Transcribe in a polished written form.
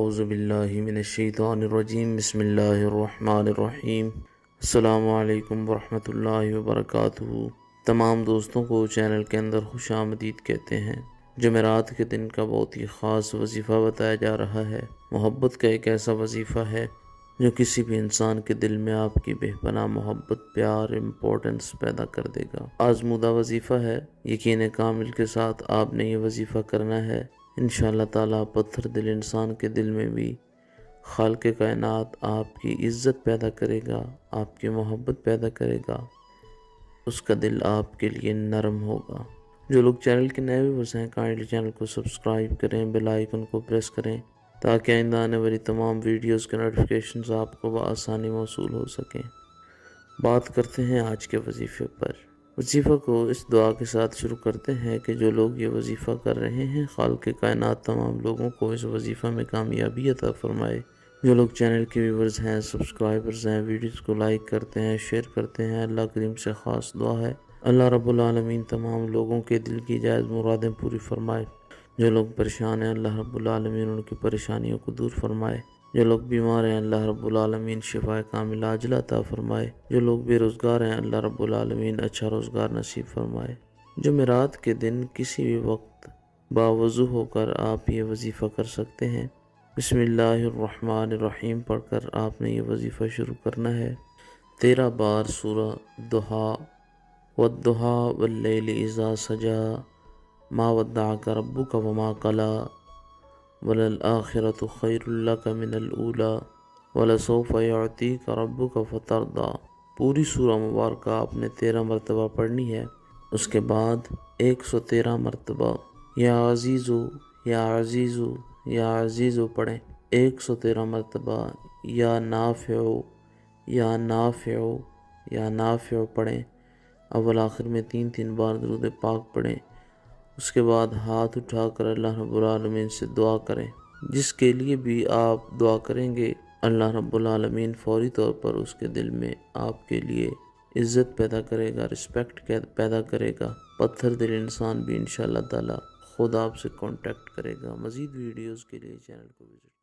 اعوذ باللہ من الشیطان الرجیم بسم اللہ الرحمن الرحیم السلام علیکم ورحمۃ اللہ وبرکاتہ۔ تمام دوستوں کو چینل کے اندر خوش آمدید کہتے ہیں۔ جمعرات کے دن کا بہت ہی خاص وظیفہ بتایا جا رہا ہے۔ محبت کا ایک ایسا وظیفہ ہے جو کسی بھی انسان کے دل میں آپ کی بے پناہ محبت، پیار، امپورٹنس پیدا کر دے گا۔ آزمودہ وظیفہ ہے، یقین کامل کے ساتھ آپ نے یہ وظیفہ کرنا ہے۔ انشاءاللہ تعالیٰ پتھر دل انسان کے دل میں بھی خالق کائنات آپ کی عزت پیدا کرے گا، آپ کی محبت پیدا کرے گا، اس کا دل آپ کے لیے نرم ہوگا۔ جو لوگ چینل کے نئے ویورز ہیں، کائنڈلی چینل کو سبسکرائب کریں، بیل آئیکن کو پریس کریں تاکہ آئندہ آنے والی تمام ویڈیوز کے نوٹیفیکیشنز آپ کو بآسانی موصول ہو سکیں۔ بات کرتے ہیں آج کے وظیفے پر۔ وظیفہ کو اس دعا کے ساتھ شروع کرتے ہیں کہ جو لوگ یہ وظیفہ کر رہے ہیں، خالق کائنات تمام لوگوں کو اس وظیفہ میں کامیابی عطا فرمائے۔ جو لوگ چینل کے ویورز ہیں، سبسکرائبرز ہیں، ویڈیوز کو لائک کرتے ہیں، شیئر کرتے ہیں، اللہ کریم سے خاص دعا ہے اللہ رب العالمین تمام لوگوں کے دل کی جائز مرادیں پوری فرمائے۔ جو لوگ پریشان ہیں، اللہ رب العالمین ان کی پریشانیوں کو دور فرمائے۔ جو لوگ بیمار ہیں، اللہ رب العالمین شفا کاملہ عاجلہ عطا فرمائے۔ جو لوگ بے روزگار ہیں، اللہ رب العالمین اچھا روزگار نصیب فرمائے۔ جمعرات کے دن کسی بھی وقت باوضو ہو کر آپ یہ وظیفہ کر سکتے ہیں۔ بسم اللہ الرحمن الرحیم پڑھ کر آپ نے یہ وظیفہ شروع کرنا ہے۔ 13 بار سورہ ضحیٰ والضحیٰ واللیل اذا سجا ما ودعک ربک وما قلی وَلَلْآخِرَةُ خَيْرٌ لَكَ مِنَ الْأُولَىٰ وَلَسَوْفَ يُعْطِيكَ رَبُّكَ فَتَرْضَىٰ۔ پوری سورہ مبارکہ آپ نے 13 مرتبہ پڑھنی ہے۔ اس کے بعد 113 مرتبہ یا عزیزو یا عزیزو یا عزیزو پڑھیں۔ 113 مرتبہ یا نافعو یا نافعو یا نافع پڑھیں۔ اول آخر میں 3 بار درود پاک پڑھیں۔ اس کے بعد ہاتھ اٹھا کر اللہ رب العالمین سے دعا کریں۔ جس کے لیے بھی آپ دعا کریں گے، اللہ رب العالمین فوری طور پر اس کے دل میں آپ کے لیے عزت پیدا کرے گا، رسپیکٹ پیدا کرے گا۔ پتھر دل انسان بھی انشاءاللہ تعالی خود آپ سے کانٹیکٹ کرے گا۔ مزید ویڈیوز کے لیے چینل کو وزٹ